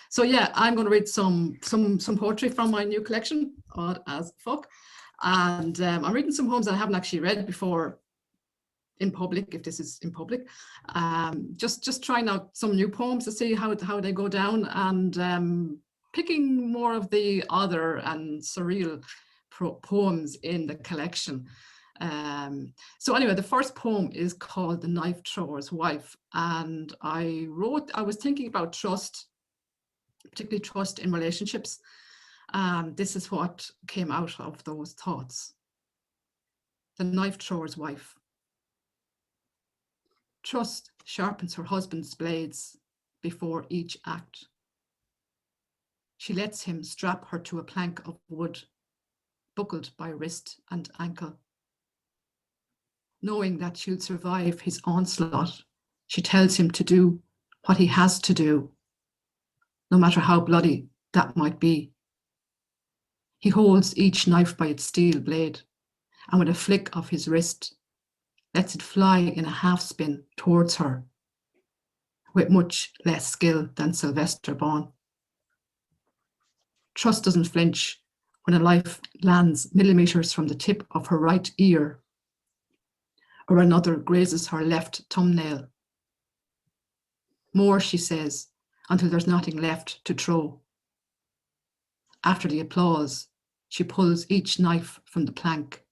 So yeah, I'm going to read some poetry from my new collection, Odd as Fuck. And I'm reading some poems that I haven't actually read before in public, if this is in public. Just trying out some new poems to see how they go down, and picking more of the other and surreal poems in the collection. So anyway, the first poem is called The Knife Thrower's Wife, and I was thinking about trust, particularly trust in relationships. This is what came out of those thoughts. The Knife Thrower's Wife. Trust sharpens her husband's blades before each act. She lets him strap her to a plank of wood, buckled by wrist and ankle. Knowing that she'll survive his onslaught, she tells him to do what he has to do, no matter how bloody that might be. He holds each knife by its steel blade, and with a flick of his wrist, lets it fly in a half spin towards her, with much less skill than Sylvester Bawn. Trust doesn't flinch when a knife lands millimeters from the tip of her right ear, or another grazes her left thumbnail. More, she says, until there's nothing left to throw. After the applause, she pulls each knife from the plank,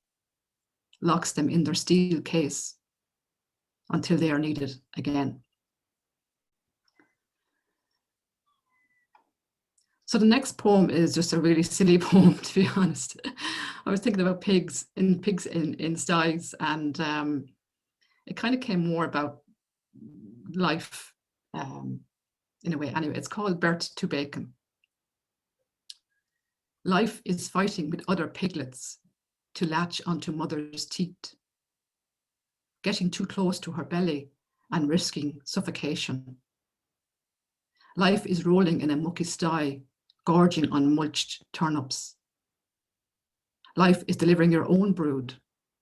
locks them in their steel case until they are needed again. So the next poem is just a really silly poem, to be honest. I was thinking about pigs in sties, and it kind of came more about life in a way. Anyway, it's called Birth to Bacon. Life is fighting with other piglets to latch onto mother's teat, getting too close to her belly and risking suffocation. Life is rolling in a mucky sty, gorging on mulched turnips. Life is delivering your own brood,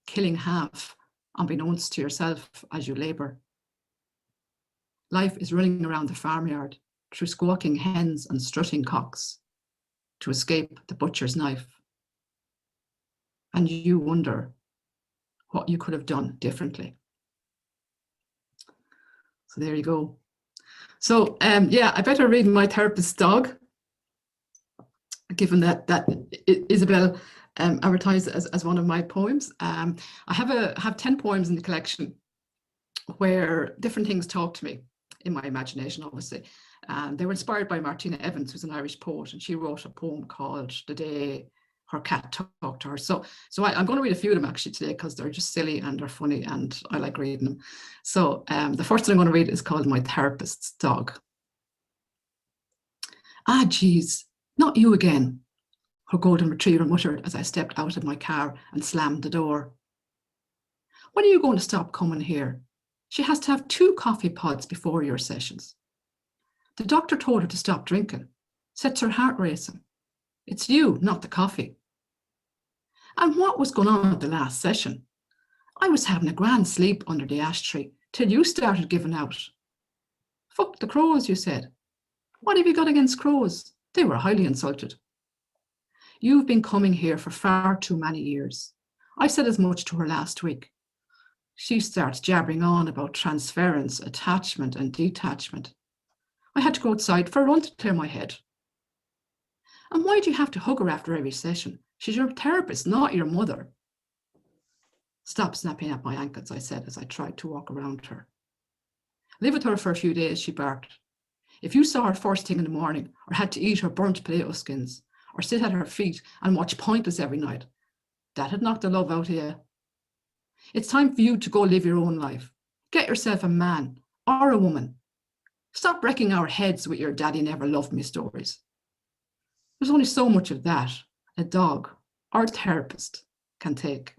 killing half unbeknownst to yourself as you labor. Life is running around the farmyard through squawking hens and strutting cocks to escape the butcher's knife. And you wonder what you could have done differently. So there you go. So yeah, I better read My Therapist's Dog, given that Isabel advertised as one of my poems. I have 10 poems in the collection where different things talk to me in my imagination, obviously. They were inspired by Martina Evans, who's an Irish poet, and she wrote a poem called The Day Her Cat Talked to Her. So I'm going to read a few of them actually today, because they're just silly and they're funny and I like reading them. So the first one I'm going to read is called My Therapist's Dog. Ah, geez, not you again, her golden retriever muttered as I stepped out of my car and slammed the door. When are you going to stop coming here? She has to have 2 coffee pods before your sessions. The doctor told her to stop drinking. Sets her heart racing. It's you, not the coffee. And what was going on at the last session? I was having a grand sleep under the ash tree till you started giving out. Fuck the crows, you said. What have you got against crows? They were highly insulted. You've been coming here for far too many years. I said as much to her last week. She starts jabbering on about transference, attachment and detachment. I had to go outside for a run to clear my head. And why do you have to hug her after every session? She's your therapist, not your mother. Stop snapping at my ankles, I said as I tried to walk around her. Live with her for a few days, she barked. If you saw her first thing in the morning, or had to eat her burnt potato skins, or sit at her feet and watch Pointless every night, that'd knock the love out of you. It's time for you to go live your own life. Get yourself a man or a woman. Stop wrecking our heads with your daddy never loved me stories. There's only so much of that a dog or a therapist can take.